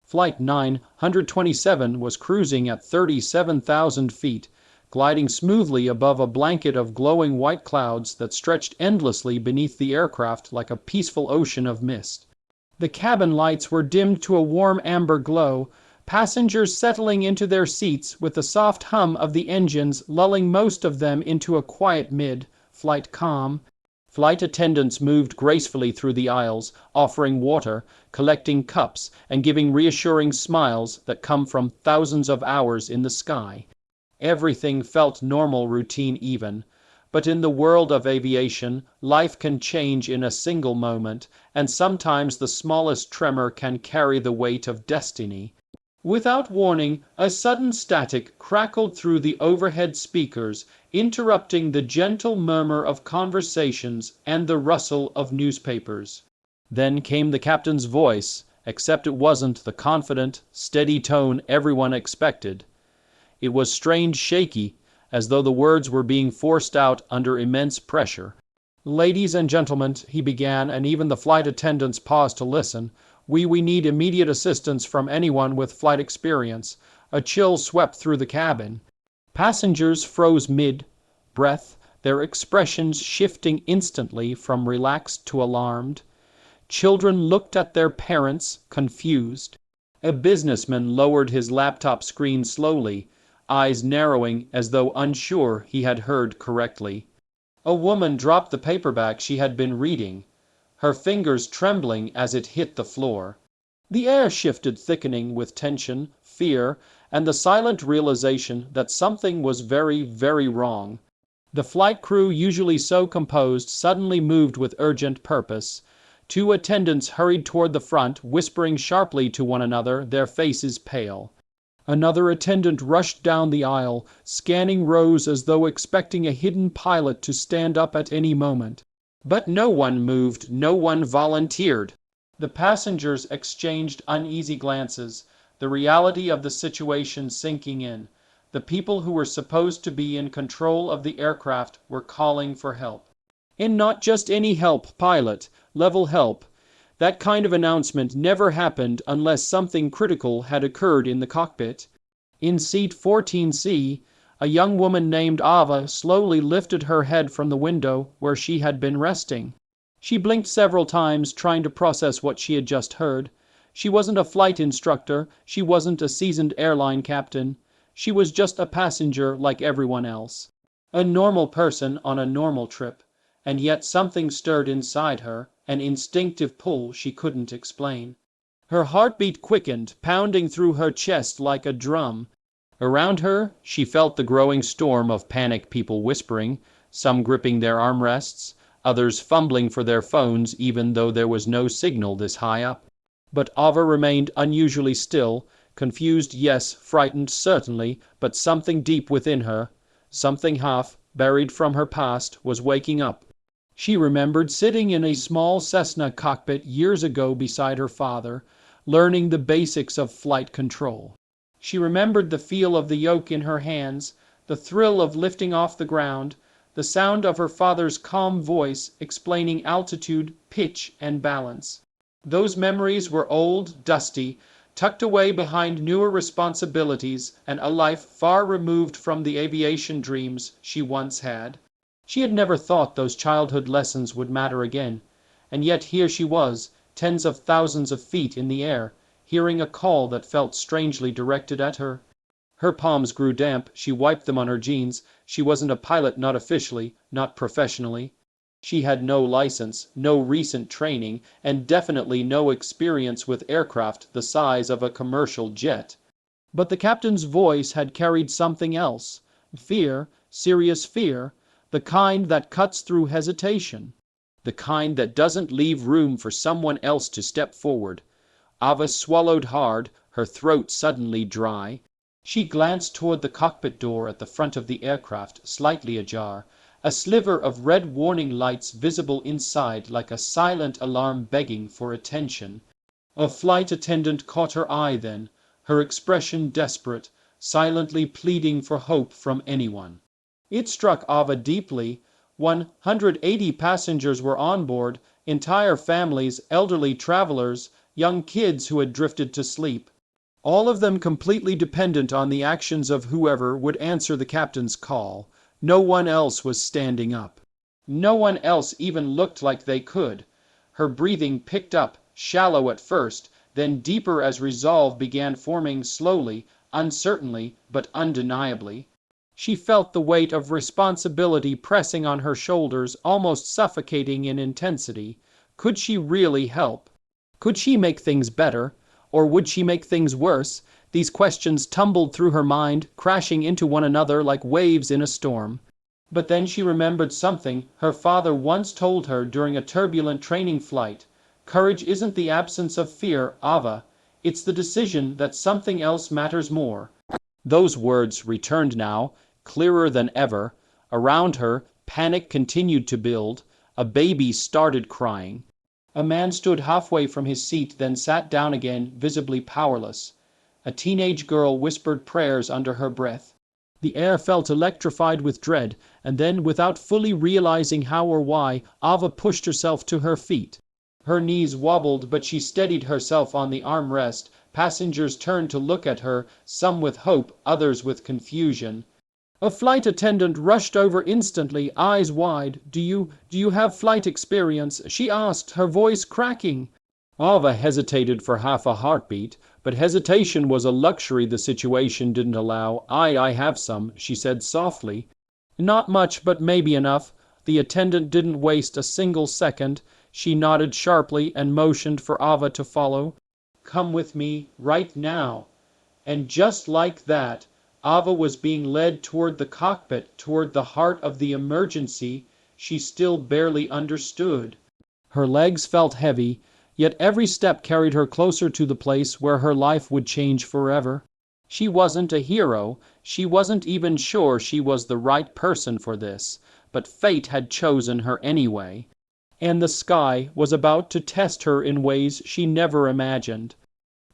Flight 927 was cruising at 37,000 feet, gliding smoothly above a blanket of glowing white clouds that stretched endlessly beneath the aircraft like a peaceful ocean of mist. The cabin lights were dimmed to a warm amber glow, passengers settling into their seats with the soft hum of the engines lulling most of them into a quiet mid-flight calm. Flight attendants moved gracefully through the aisles, offering water, collecting cups, and giving reassuring smiles that come from thousands of hours in the sky. Everything felt normal, routine even. But in the world of aviation, life can change in a single moment, and sometimes the smallest tremor can carry the weight of destiny. Without warning, a sudden static crackled through the overhead speakers, interrupting the gentle murmur of conversations and the rustle of newspapers. Then came the captain's voice, except it wasn't the confident, steady tone everyone expected. It was strange, shaky, as though the words were being forced out under immense pressure. "Ladies and gentlemen," he began, and even the flight attendants paused to listen. We need immediate assistance from anyone with flight experience." A chill swept through the cabin. Passengers froze mid-breath, their expressions shifting instantly from relaxed to alarmed. Children looked at their parents, confused. A businessman lowered his laptop screen slowly, eyes narrowing as though unsure he had heard correctly. A woman dropped the paperback she had been reading, her fingers trembling as it hit the floor. The air shifted, thickening with tension, fear, and the silent realization that something was very, very wrong. The flight crew, usually so composed, suddenly moved with urgent purpose. Two attendants hurried toward the front, whispering sharply to one another, their faces pale. Another attendant rushed down the aisle, scanning rows as though expecting a hidden pilot to stand up at any moment. But no one moved, no one volunteered. The passengers exchanged uneasy glances, the reality of the situation sinking in. The people who were supposed to be in control of the aircraft were calling for help. And not just any help, pilot, level help. That kind of announcement never happened unless something critical had occurred in the cockpit. In seat 14C, a young woman named Ava slowly lifted her head from the window where she had been resting. She blinked several times, trying to process what she had just heard. She wasn't a flight instructor, she wasn't a seasoned airline captain. She was just a passenger like everyone else. A normal person on a normal trip. And yet something stirred inside her, an instinctive pull she couldn't explain. Her heartbeat quickened, pounding through her chest like a drum. Around her, she felt the growing storm of panicked people whispering, some gripping their armrests, others fumbling for their phones even though there was no signal this high up. But Ava remained unusually still, confused, yes, frightened, certainly, but something deep within her, something half buried from her past, was waking up. She remembered sitting in a small Cessna cockpit years ago beside her father, learning the basics of flight control. She remembered the feel of the yoke in her hands, the thrill of lifting off the ground, the sound of her father's calm voice explaining altitude, pitch, and balance. Those memories were old, dusty, tucked away behind newer responsibilities and a life far removed from the aviation dreams she once had. She had never thought those childhood lessons would matter again, and yet here she was, tens of thousands of feet in the air, hearing a call that felt strangely directed at her. Her palms grew damp, she wiped them on her jeans. She wasn't a pilot, not officially, not professionally. She had no license, no recent training, and definitely no experience with aircraft the size of a commercial jet. But the captain's voice had carried something else. Fear, serious fear, the kind that cuts through hesitation. The kind that doesn't leave room for someone else to step forward. Ava swallowed hard, her throat suddenly dry. She glanced toward the cockpit door at the front of the aircraft, slightly ajar, a sliver of red warning lights visible inside like a silent alarm begging for attention. A flight attendant caught her eye then, her expression desperate, silently pleading for hope from anyone. It struck Ava deeply. 180 passengers were on board, entire families, elderly travelers, young kids who had drifted to sleep. all of them completely dependent on the actions of whoever would answer the captain's call. No one else was standing up. No one else even looked like they could. Her breathing picked up, shallow at first, then deeper as resolve began forming slowly, uncertainly, but undeniably. She felt the weight of responsibility pressing on her shoulders, almost suffocating in intensity. Could she really help? Could she make things better? Or would she make things worse? These questions tumbled through her mind, crashing into one another like waves in a storm. But then she remembered something her father once told her during a turbulent training flight. Courage isn't the absence of fear, Ava. It's the decision that something else matters more. Those words returned now, clearer than ever. Around her, panic continued to build. A baby started crying. A man stood halfway from his seat, then sat down again, visibly powerless. A teenage girl whispered prayers under her breath. The air felt electrified with dread, and then, without fully realizing how or why, Ava pushed herself to her feet. Her knees wobbled, but she steadied herself on the armrest. Passengers turned to look at her, some with hope, others with confusion. A flight attendant rushed over instantly, eyes wide. Do you have flight experience?" she asked, her voice cracking. Ava hesitated for half a heartbeat, but hesitation was a luxury the situation didn't allow. I have some," she said softly. "Not much, but maybe enough." The attendant didn't waste a single second. She nodded sharply and motioned for Ava to follow. "Come with me, right now." And just like that, Ava was being led toward the cockpit, toward the heart of the emergency she still barely understood. Her legs felt heavy, yet every step carried her closer to the place where her life would change forever. She wasn't a hero, she wasn't even sure she was the right person for this, but fate had chosen her anyway. And the sky was about to test her in ways she never imagined.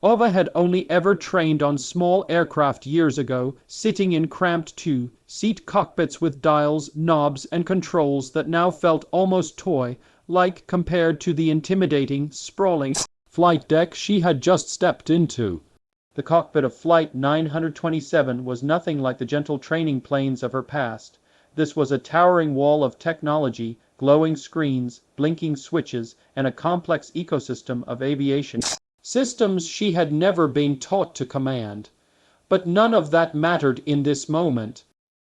Ava had only ever trained on small aircraft years ago, sitting in cramped two-seat cockpits with dials, knobs, and controls that now felt almost toy-like compared to the intimidating, sprawling flight deck she had just stepped into. The cockpit of Flight 927 was nothing like the gentle training planes of her past. This was a towering wall of technology, glowing screens, blinking switches, and a complex ecosystem of aviation systems she had never been taught to command. But none of that mattered in this moment.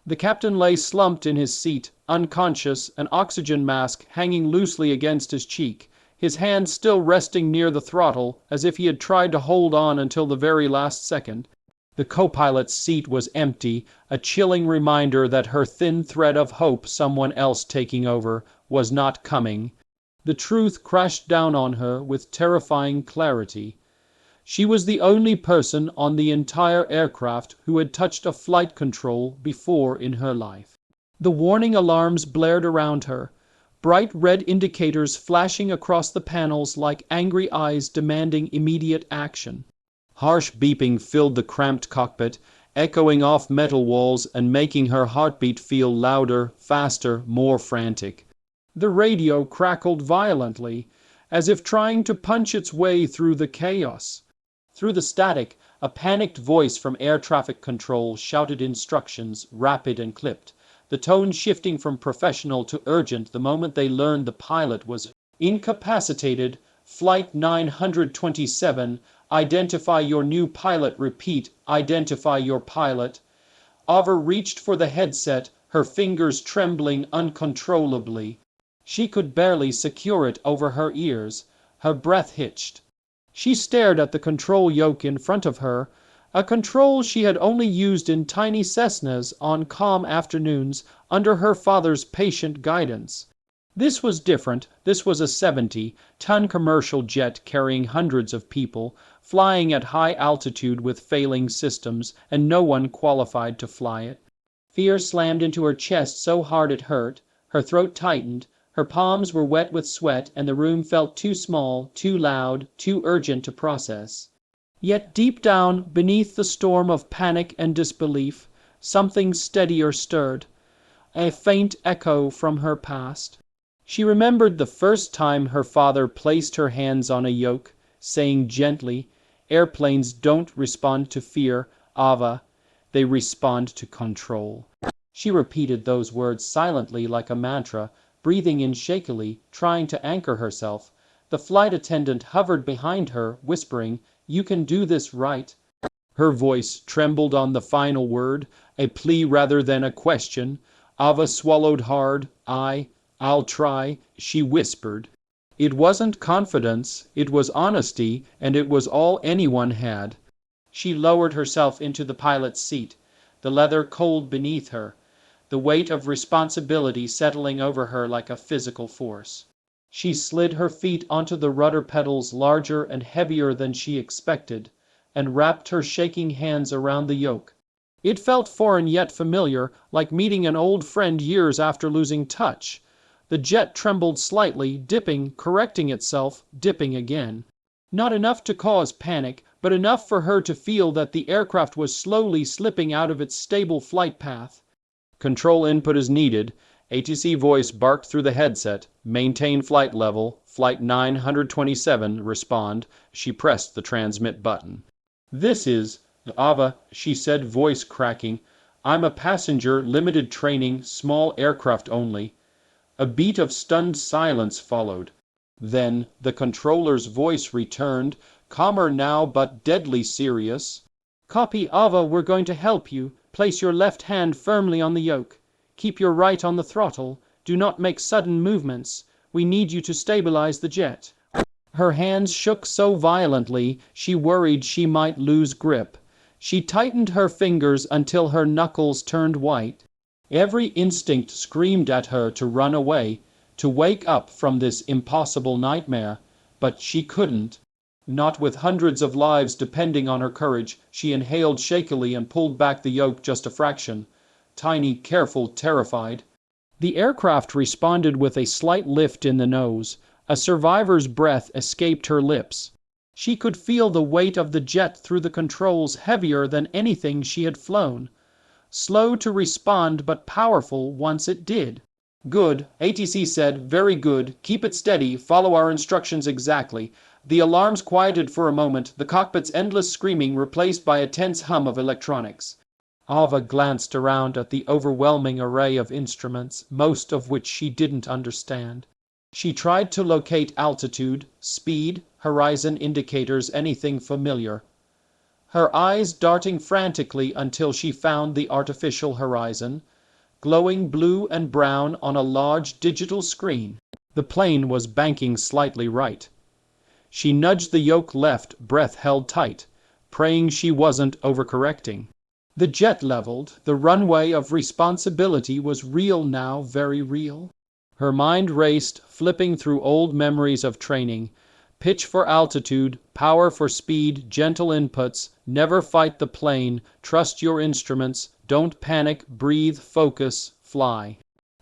The captain lay slumped in his seat, unconscious, an oxygen mask hanging loosely against his cheek, his hand still resting near the throttle, as if he had tried to hold on until the very last second. The co-pilot's seat was empty, a chilling reminder that her thin thread of hope, someone else taking over, was not coming. The truth crashed down on her with terrifying clarity. She was the only person on the entire aircraft who had touched a flight control before in her life. The warning alarms blared around her, bright red indicators flashing across the panels like angry eyes demanding immediate action. Harsh beeping filled the cramped cockpit, echoing off metal walls and making her heartbeat feel louder, faster, more frantic. The radio crackled violently, as if trying to punch its way through the chaos. Through the static, a panicked voice from air traffic control shouted instructions, rapid and clipped, the tone shifting from professional to urgent the moment they learned the pilot was incapacitated. Flight 927, identify your new pilot. Repeat, identify your pilot. Ava reached for the headset, her fingers trembling uncontrollably. She could barely secure it over her ears. Her breath hitched. She stared at the control yoke in front of her, a control she had only used in tiny Cessnas on calm afternoons under her father's patient guidance. This was different. This was a 70-ton commercial jet carrying hundreds of people, flying at high altitude with failing systems, and no one qualified to fly it. Fear slammed into her chest so hard it hurt. Her throat tightened. Her palms were wet with sweat, and the room felt too small, too loud, too urgent to process. Yet deep down, beneath the storm of panic and disbelief, something steadier stirred, a faint echo from her past. She remembered the first time her father placed her hands on a yoke, saying gently, Airplanes don't respond to fear, Ava. They respond to control. She repeated those words silently like a mantra, breathing in shakily, trying to anchor herself. The flight attendant hovered behind her, whispering, "You can do this, right?" Her voice trembled on the final word, a plea rather than a question. Ava swallowed hard. I'll try, she whispered. It wasn't confidence, it was honesty, and it was all anyone had. She lowered herself into the pilot's seat, the leather cold beneath her, the weight of responsibility settling over her like a physical force. She slid her feet onto the rudder pedals larger and heavier than she expected, and wrapped her shaking hands around the yoke. It felt foreign yet familiar, like meeting an old friend years after losing touch. The jet trembled slightly, dipping, correcting itself, dipping again. Not enough to cause panic, but enough for her to feel that the aircraft was slowly slipping out of its stable flight path. "Control input is needed," ATC voice barked through the headset. "Maintain flight level. Flight 927, respond." She pressed the transmit button. "This is Ava," she said, voice cracking. "I'm a passenger, limited training, small aircraft only." A beat of stunned silence followed. Then the controller's voice returned, calmer now but deadly serious. "Copy, Ava, we're going to help you. Place your left hand firmly on the yoke. Keep your right on the throttle. Do not make sudden movements. We need you to stabilize the jet." Her hands shook so violently she worried she might lose grip. She tightened her fingers until her knuckles turned white. Every instinct screamed at her to run away, to wake up from this impossible nightmare, but she couldn't. Not with hundreds of lives depending on her courage. She inhaled shakily and pulled back the yoke just a fraction. Tiny, careful, terrified. The aircraft responded with a slight lift in the nose. A survivor's breath escaped her lips. She could feel the weight of the jet through the controls, heavier than anything she had flown. Slow to respond, but powerful once it did. "Good," ATC said. "Very good. Keep it steady. Follow our instructions exactly." The alarms quieted for a moment, the cockpit's endless screaming replaced by a tense hum of electronics. Ava glanced around at the overwhelming array of instruments, most of which she didn't understand. She tried to locate altitude, speed, horizon indicators, anything familiar. Her eyes darting frantically until she found the artificial horizon, glowing blue and brown on a large digital screen. The plane was banking slightly right. She nudged the yoke left, breath held tight, praying she wasn't overcorrecting. The jet leveled. The runway of responsibility was real now, very real. Her mind raced, flipping through old memories of training. Pitch for altitude, power for speed, gentle inputs, never fight the plane, trust your instruments, don't panic, breathe, focus, fly.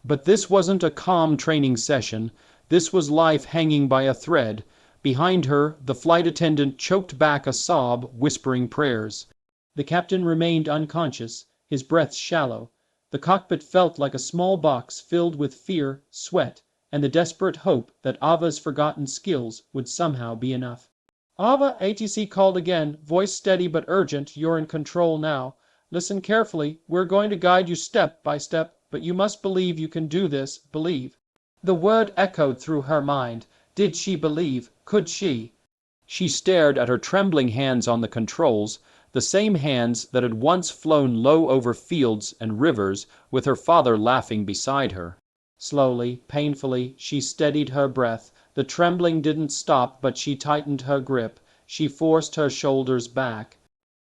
But this wasn't a calm training session. This was life hanging by a thread. Behind her, the flight attendant choked back a sob, whispering prayers. The captain remained unconscious, his breath shallow. The cockpit felt like a small box filled with fear, sweat, and the desperate hope that Ava's forgotten skills would somehow be enough. "Ava," ATC called again, voice steady but urgent. "You're in control now. Listen carefully. We're going to guide you step by step, but you must believe you can do this. Believe." The word echoed through her mind. Did she believe? Could she? She stared at her trembling hands on the controls, the same hands that had once flown low over fields and rivers, with her father laughing beside her. Slowly, painfully, she steadied her breath. The trembling didn't stop, but she tightened her grip. She forced her shoulders back.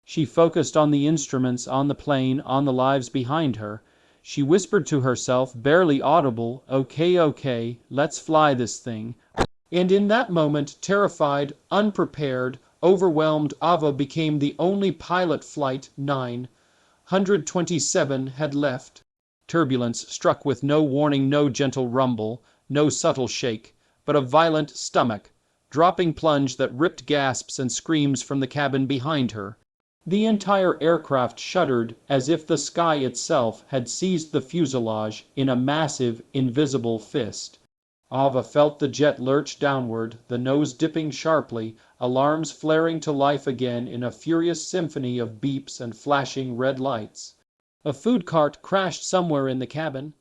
She focused on the instruments, on the plane, on the lives behind her. She whispered to herself, barely audible, "Okay, okay, let's fly this thing." And in that moment, terrified, unprepared, overwhelmed, Ava became the only pilot. Flight 927 had left. Turbulence struck with no warning, no gentle rumble, no subtle shake, but a violent stomach, dropping plunge that ripped gasps and screams from the cabin behind her. The entire aircraft shuddered as if the sky itself had seized the fuselage in a massive, invisible fist. Ava felt the jet lurch downward, the nose dipping sharply, alarms flaring to life again in a furious symphony of beeps and flashing red lights. A food cart crashed somewhere in the cabin.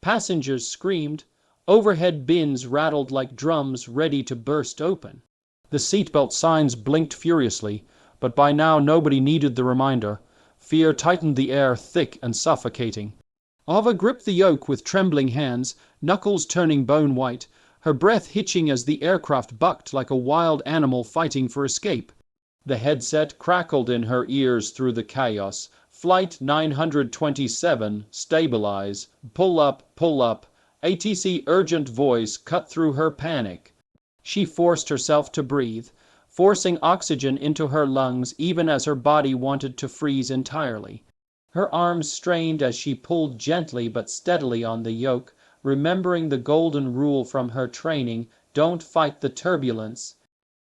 Passengers screamed. Overhead bins rattled like drums ready to burst open. The seatbelt signs blinked furiously, but by now nobody needed the reminder. Fear tightened the air thick and suffocating. Ava gripped the yoke with trembling hands, knuckles turning bone white, her breath hitching as the aircraft bucked like a wild animal fighting for escape. The headset crackled in her ears through the chaos. Flight 927, stabilize, pull up. ATC urgent voice cut through her panic. She forced herself to breathe, forcing oxygen into her lungs even as her body wanted to freeze entirely. Her arms strained as she pulled gently but steadily on the yoke, remembering the golden rule from her training, don't fight the turbulence.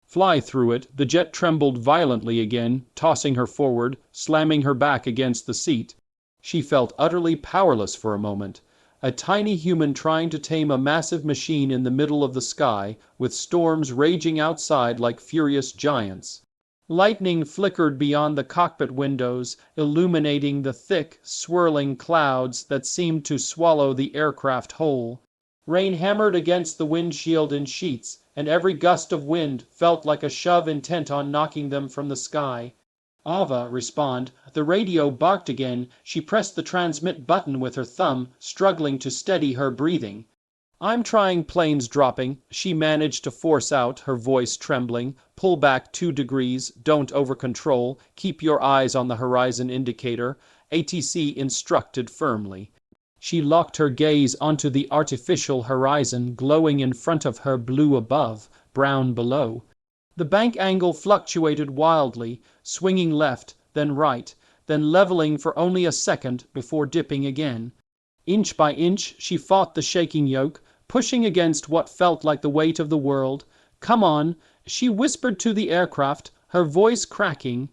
Fly through it. The jet trembled violently again, tossing her forward, slamming her back against the seat. She felt utterly powerless for a moment. A tiny human trying to tame a massive machine in the middle of the sky, with storms raging outside like furious giants. Lightning flickered beyond the cockpit windows, illuminating the thick, swirling clouds that seemed to swallow the aircraft whole. Rain hammered against the windshield in sheets, and every gust of wind felt like a shove intent on knocking them from the sky. Ava respond. The radio barked again. She pressed the transmit button with her thumb, struggling to steady her breathing. I'm trying planes dropping, she managed to force out, her voice trembling. Pull back 2 degrees, don't over-control, keep your eyes on the horizon indicator, ATC instructed firmly. She locked her gaze onto the artificial horizon glowing in front of her, blue above, brown below. The bank angle fluctuated wildly, swinging left, then right, then leveling for only a second before dipping again. Inch by inch, she fought the shaking yoke, pushing against what felt like the weight of the world. Come on, she whispered to the aircraft, her voice cracking.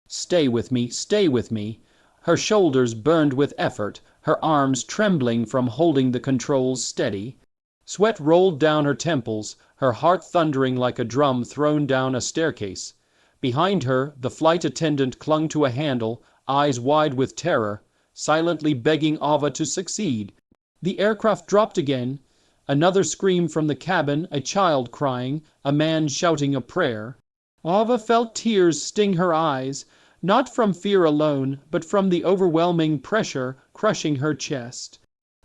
Stay with me, stay with me. Her shoulders burned with effort, her arms trembling from holding the controls steady. Sweat rolled down her temples, her heart thundering like a drum thrown down a staircase. Behind her, the flight attendant clung to a handle, eyes wide with terror, silently begging Ava to succeed. The aircraft dropped again. Another scream from the cabin, a child crying, a man shouting a prayer. Ava felt tears sting her eyes, not from fear alone, but from the overwhelming pressure crushing her chest.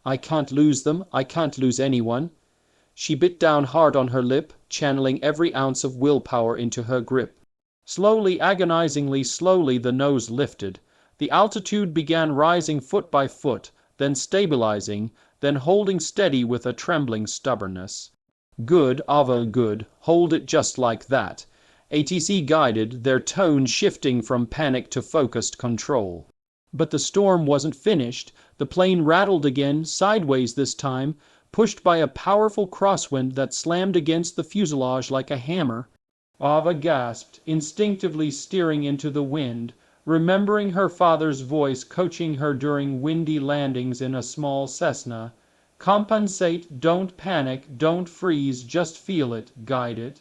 I can't lose them, I can't lose anyone. She bit down hard on her lip, channeling every ounce of willpower into her grip. Slowly, agonizingly slowly, the nose lifted. The altitude began rising foot by foot, then stabilizing, then holding steady with a trembling stubbornness. Good, Ava, good. Hold it just like that. ATC guided, their tone shifting from panic to focused control. But the storm wasn't finished. The plane rattled again, sideways this time, pushed by a powerful crosswind that slammed against the fuselage like a hammer. Ava gasped, instinctively steering into the wind, remembering her father's voice coaching her during windy landings in a small Cessna. Compensate, don't panic, don't freeze, just feel it, guide it.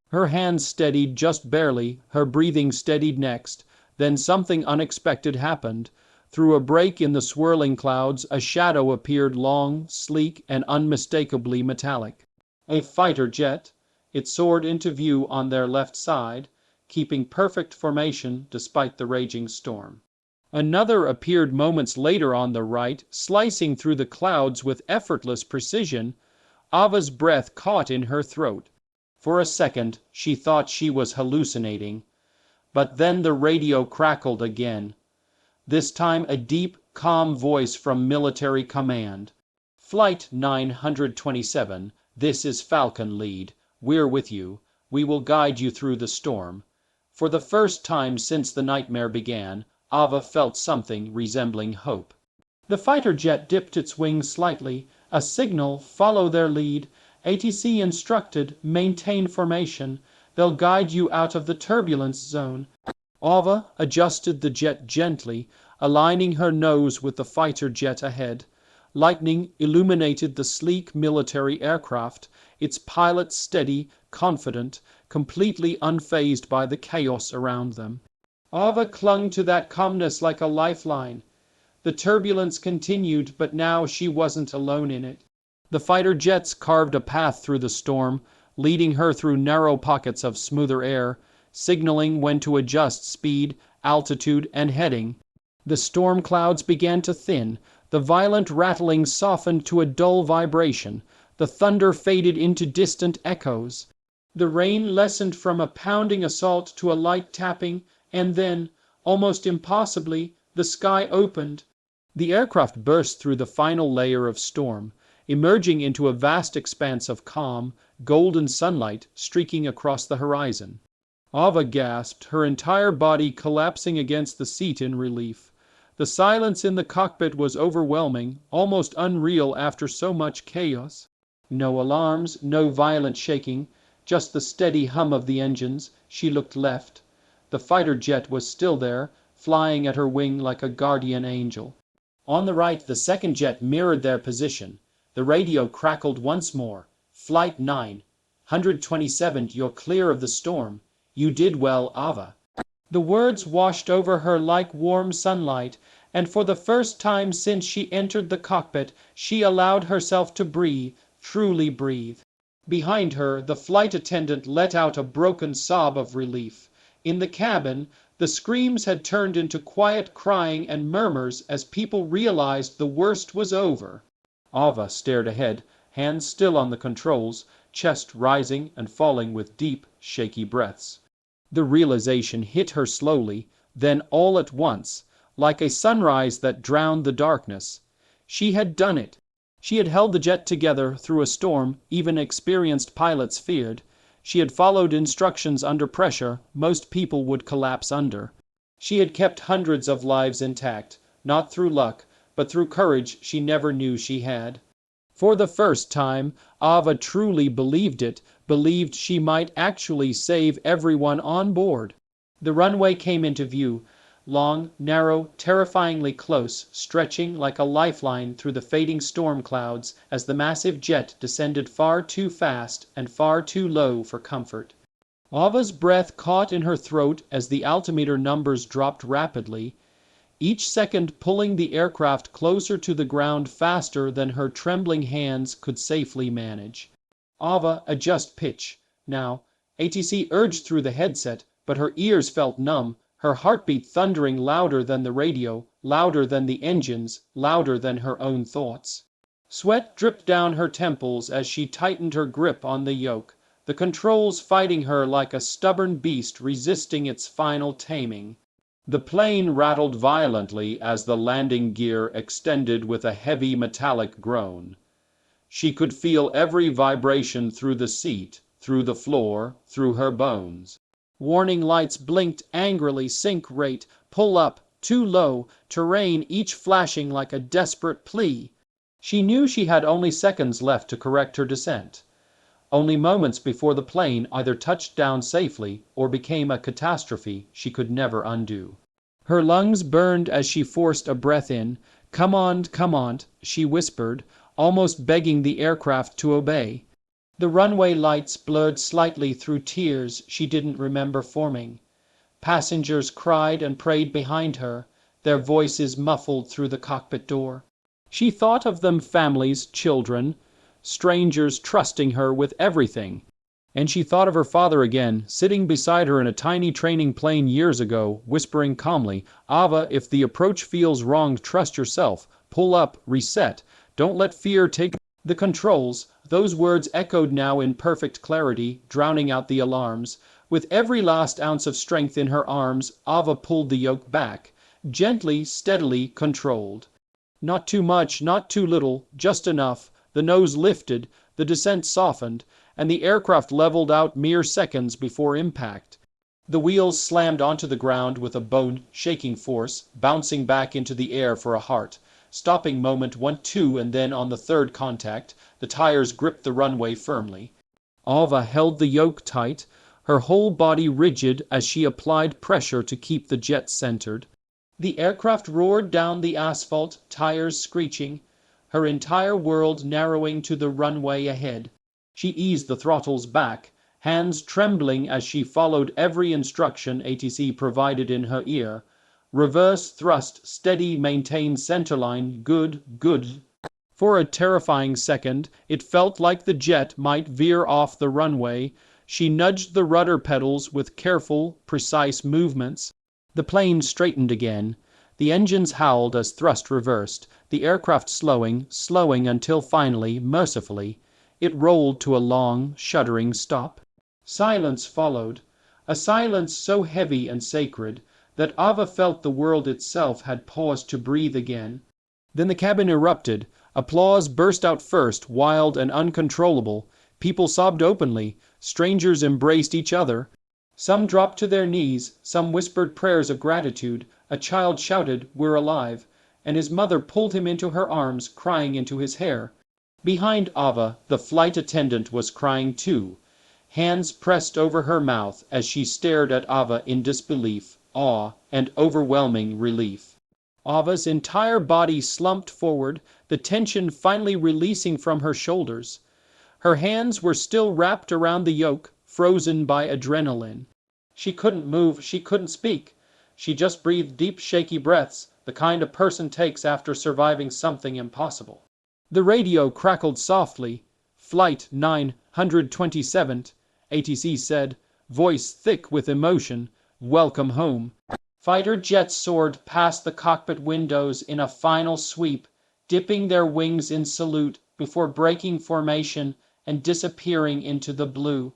Her hands steadied just barely, her breathing steadied next. Then something unexpected happened. Through a break in the swirling clouds, a shadow appeared, long, sleek, and unmistakably metallic. A fighter jet. It soared into view on their left side, keeping perfect formation despite the raging storm. Another appeared moments later on the right, slicing through the clouds with effortless precision. Ava's breath caught in her throat. For a second, she thought she was hallucinating. But then the radio crackled again. This time a deep, calm voice from military command. Flight 927, this is Falcon Lead. We're with you. We will guide you through the storm. For the first time since the nightmare began, Ava felt something resembling hope. The fighter jet dipped its wings slightly. A signal, follow their lead. ATC instructed, maintain formation. They'll guide you out of the turbulence zone. Ava adjusted the jet gently, aligning her nose with the fighter jet ahead. Lightning illuminated the sleek military aircraft, its pilot steady, confident, completely unfazed by the chaos around them. Ava clung to that calmness like a lifeline. The turbulence continued, but now she wasn't alone in it. The fighter jets carved a path through the storm, leading her through narrow pockets of smoother air, signaling when to adjust speed, altitude, and heading. The storm clouds began to thin, the violent rattling softened to a dull vibration, the thunder faded into distant echoes. The rain lessened from a pounding assault to a light tapping, and then, almost impossibly, the sky opened. The aircraft burst through the final layer of storm, emerging into a vast expanse of calm, golden sunlight streaking across the horizon. Ava gasped, her entire body collapsing against the seat in relief. The silence in the cockpit was overwhelming, almost unreal after so much chaos. No alarms, no violent shaking, just the steady hum of the engines. She looked left. The fighter jet was still there, flying at her wing like a guardian angel. On the right, the second jet mirrored their position. The radio crackled once more. Flight 9. 127, you're clear of the storm. You did well, Ava. The words washed over her like warm sunlight, and for the first time since she entered the cockpit, she allowed herself to breathe, truly breathe. Behind her, the flight attendant let out a broken sob of relief. In the cabin, the screams had turned into quiet crying and murmurs as people realized the worst was over. Ava stared ahead, hands still on the controls, chest rising and falling with deep, shaky breaths. The realization hit her slowly, then all at once, like a sunrise that drowned the darkness. She had done it. She had held the jet together through a storm even experienced pilots feared. She had followed instructions under pressure most people would collapse under. She had kept hundreds of lives intact, not through luck, but through courage she never knew she had. For the first time, Ava truly believed it, believed she might actually save everyone on board. The runway came into view, long, narrow, terrifyingly close, stretching like a lifeline through the fading storm clouds as the massive jet descended far too fast and far too low for comfort. Ava's breath caught in her throat as the altimeter numbers dropped rapidly, each second pulling the aircraft closer to the ground faster than her trembling hands could safely manage. Ava, adjust pitch. Now, ATC urged through the headset, but her ears felt numb, her heartbeat thundering louder than the radio, louder than the engines, louder than her own thoughts. Sweat dripped down her temples as she tightened her grip on the yoke, the controls fighting her like a stubborn beast resisting its final taming. The plane rattled violently as the landing gear extended with a heavy metallic groan. She could feel every vibration through the seat, through the floor, through her bones. Warning lights blinked angrily, sink rate, pull up, too low, terrain each flashing like a desperate plea. She knew she had only seconds left to correct her descent. Only moments before the plane either touched down safely or became a catastrophe she could never undo. Her lungs burned as she forced a breath in. Come on, she whispered, almost begging the aircraft to obey. The runway lights blurred slightly through tears she didn't remember forming. Passengers cried and prayed behind her, their voices muffled through the cockpit door. She thought of them, families, children, strangers trusting her with everything. And she thought of her father again, sitting beside her in a tiny training plane years ago, whispering calmly, Ava, if the approach feels wrong, trust yourself. Pull up, reset. Don't let fear take the controls. Those words echoed now in perfect clarity, drowning out the alarms. With every last ounce of strength in her arms, Ava pulled the yoke back, gently, steadily, controlled. Not too much, not too little, just enough. The nose lifted, the descent softened, and the aircraft leveled out mere seconds before impact. The wheels slammed onto the ground with a bone-shaking force, bouncing back into the air for a heart. Stopping moment 1, 2, and then on the third contact, the tires gripped the runway firmly. Ava held the yoke tight, her whole body rigid as she applied pressure to keep the jet centered. The aircraft roared down the asphalt, tires screeching. her entire world narrowing to the runway ahead. She eased the throttles back, hands trembling as she followed every instruction ATC provided in her ear. Reverse thrust, steady, maintain centerline, good, good. For a terrifying second, it felt like the jet might veer off the runway. She nudged the rudder pedals with careful, precise movements. The plane straightened again. The engines howled as thrust reversed, the aircraft slowing until finally, mercifully, it rolled to a long, shuddering stop. Silence followed, a silence so heavy and sacred that Ava felt the world itself had paused to breathe again. Then the cabin erupted. Applause burst out first, wild and uncontrollable. People sobbed openly. Strangers embraced each other. Some dropped to their knees, some whispered prayers of gratitude. A child shouted, "We're alive," and his mother pulled him into her arms, crying into his hair. Behind Ava, the flight attendant was crying too, hands pressed over her mouth as she stared at Ava in disbelief, awe, and overwhelming relief. Ava's entire body slumped forward, the tension finally releasing from her shoulders. Her hands were still wrapped around the yoke, frozen by adrenaline. She couldn't move, she couldn't speak. She just breathed deep, shaky breaths, the kind a person takes after surviving something impossible. The radio crackled softly. "Flight 927," ATC said, voice thick with emotion. "Welcome home." Fighter jets soared past the cockpit windows in a final sweep, dipping their wings in salute before breaking formation and disappearing into the blue.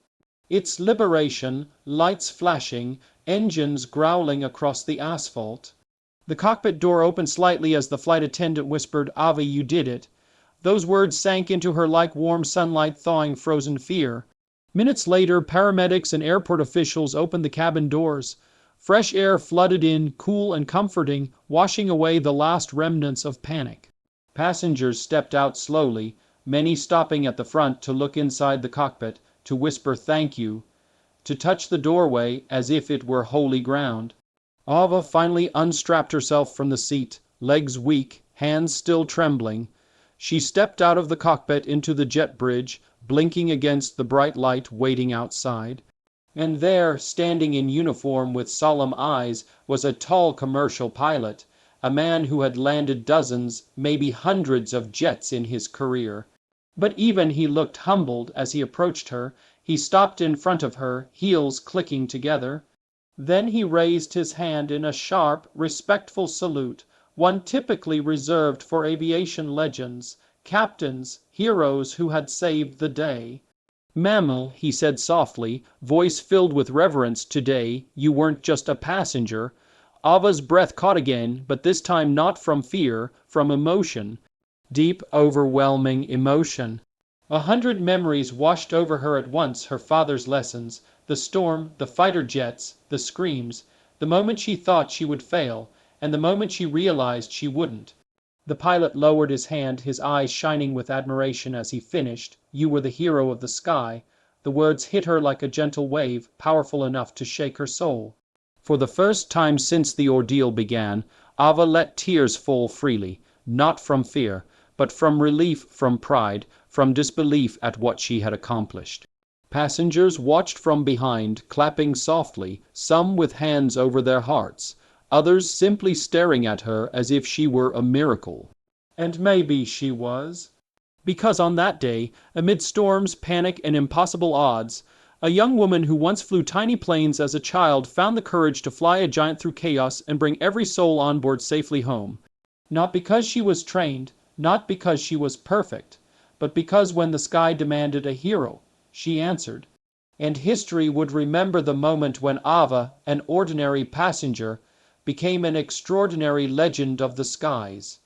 It's liberation, lights flashing, engines growling across the asphalt. The cockpit door opened slightly as the flight attendant whispered, "Avi, you did it." Those words sank into her like warm sunlight thawing frozen fear. Minutes later, paramedics and airport officials opened the cabin doors. Fresh air flooded in, cool and comforting, washing away the last remnants of panic. Passengers stepped out slowly, many stopping at the front to look inside the cockpit, to whisper thank you, to touch the doorway as if it were holy ground. Ava finally unstrapped herself from the seat, legs weak, hands still trembling. She stepped out of the cockpit into the jet bridge, blinking against the bright light waiting outside. And there, standing in uniform with solemn eyes, was a tall commercial pilot, a man who had landed dozens, maybe hundreds of jets in his career. But even he looked humbled as he approached her. He stopped in front of her, heels clicking together. Then he raised his hand in a sharp, respectful salute, one typically reserved for aviation legends, captains, heroes who had saved the day. "Mammal," he said softly, voice filled with reverence, "today you weren't just a passenger." Ava's breath caught again, but this time not from fear, from emotion. Deep, overwhelming emotion. 100 memories washed over her at once, her father's lessons, the storm, the fighter jets, the screams, the moment she thought she would fail, and the moment she realized she wouldn't. The pilot lowered his hand, his eyes shining with admiration as he finished, "You were the hero of the sky." The words hit her like a gentle wave, powerful enough to shake her soul. For the first time since the ordeal began, Ava let tears fall freely, not from fear, but from relief, from pride, from disbelief at what she had accomplished. Passengers watched from behind, clapping softly, some with hands over their hearts, others simply staring at her as if she were a miracle. And maybe she was. Because on that day, amid storms, panic, and impossible odds, a young woman who once flew tiny planes as a child found the courage to fly a giant through chaos and bring every soul on board safely home. Not because she was trained, not because she was perfect, but because when the sky demanded a hero, she answered. And history would remember the moment when Ava, an ordinary passenger, became an extraordinary legend of the skies.